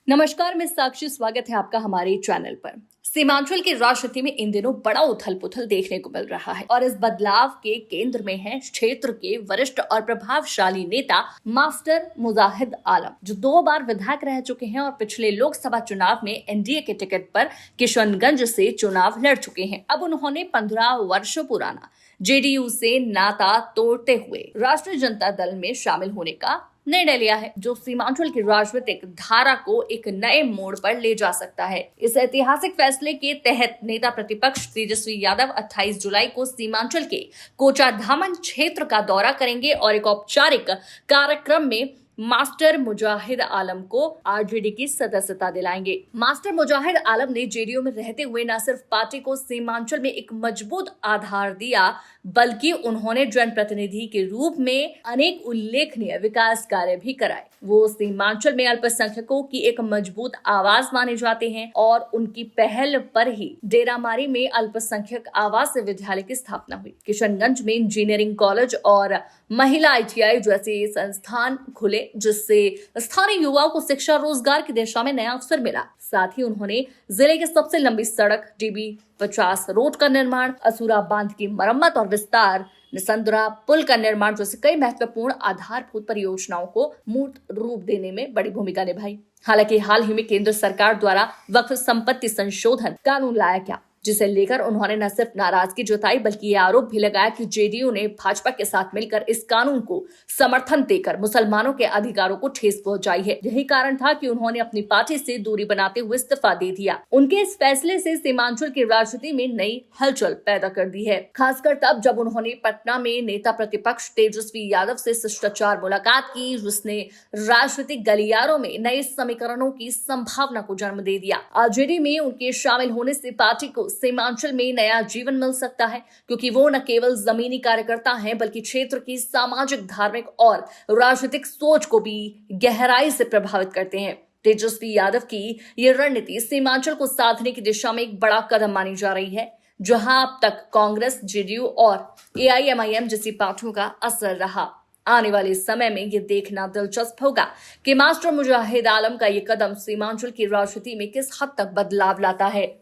नमस्कार, मैं साक्षी। स्वागत है आपका हमारे चैनल पर। सीमांचल की राजनीति में इन दिनों बड़ा उथल पुथल देखने को मिल रहा है और इस बदलाव के केंद्र में है क्षेत्र के वरिष्ठ और प्रभावशाली नेता मास्टर मुजाहिद आलम, जो 2 बार विधायक रह चुके हैं और पिछले लोकसभा चुनाव में एनडीए के टिकट पर किशनगंज से चुनाव लड़ चुके हैं। अब उन्होंने 15 वर्षों पुराना जेडीयू से नाता तोड़ते हुए राष्ट्रीय जनता दल में शामिल होने का निर्णय लिया है, जो सीमांचल की राजनीतिक धारा को एक नए मोड़ पर ले जा सकता है। इस ऐतिहासिक फैसले के तहत नेता प्रतिपक्ष तेजस्वी यादव 28 जुलाई को सीमांचल के कोचाधामन क्षेत्र का दौरा करेंगे और एक औपचारिक कार्यक्रम में मास्टर मुजाहिद आलम को आरजेडी की सदस्यता दिलाएंगे। मास्टर मुजाहिद आलम ने जेडीयू में रहते हुए न सिर्फ पार्टी को सीमांचल में एक मजबूत आधार दिया, बल्कि उन्होंने जनप्रतिनिधि के रूप में अनेक उल्लेखनीय विकास कार्य भी कराए। वो सीमांचल में अल्पसंख्यकों की एक मजबूत आवाज माने जाते हैं और उनकी पहल पर ही डेरामारी में अल्पसंख्यक आवासीय विद्यालय की स्थापना हुई। किशनगंज में इंजीनियरिंग कॉलेज और महिला आईटीआई जैसे संस्थान खुले, जिससे स्थानीय युवाओं को शिक्षा रोजगार की दिशा में नया अवसर मिला। साथ ही उन्होंने जिले की सबसे लंबी सड़क डीबी 50 रोड का निर्माण, असुरा बांध की मरम्मत और विस्तार, निसंद्रा पुल का निर्माण जैसे कई महत्वपूर्ण आधारभूत परियोजनाओं को मूर्त रूप देने में बड़ी भूमिका निभाई। हालांकि हाल ही में केंद्र सरकार द्वारा वक्फ संपत्ति संशोधन कानून लाया गया, जिसे लेकर उन्होंने न सिर्फ नाराजगी जताई बल्कि ये आरोप भी लगाया कि जेडीयू ने भाजपा के साथ मिलकर इस कानून को समर्थन देकर मुसलमानों के अधिकारों को ठेस पहुंचाई है। यही कारण था कि उन्होंने अपनी पार्टी से दूरी बनाते हुए इस्तीफा दे दिया। उनके इस फैसले से सीमांचल की राजनीति में नई हलचल पैदा कर दी है, खासकर तब जब उन्होंने पटना में नेता प्रतिपक्ष तेजस्वी यादव से शिष्टाचार मुलाकात की, जिसने राजनीतिक गलियारों में नए समीकरणों की संभावना को जन्म दे दिया। आरजेडी में उनके शामिल होने से पार्टी को सीमांचल में नया जीवन मिल सकता है, क्योंकि वो न केवल जमीनी कार्यकर्ता हैं बल्कि क्षेत्र की सामाजिक, धार्मिक और राजनीतिक सोच को भी गहराई से प्रभावित करते हैं। तेजस्वी यादव की ये रणनीति सीमांचल को साधने की दिशा में एक बड़ा कदम मानी जा रही है, जहां अब तक कांग्रेस, जेडीयू और एआईएमआईएम जैसी पार्टियों का असर रहा। आने वाले समय में ये देखना दिलचस्प होगा कि मास्टर मुजाहिद आलम का ये कदम सीमांचल की राजनीति में किस हद तक बदलाव लाता है।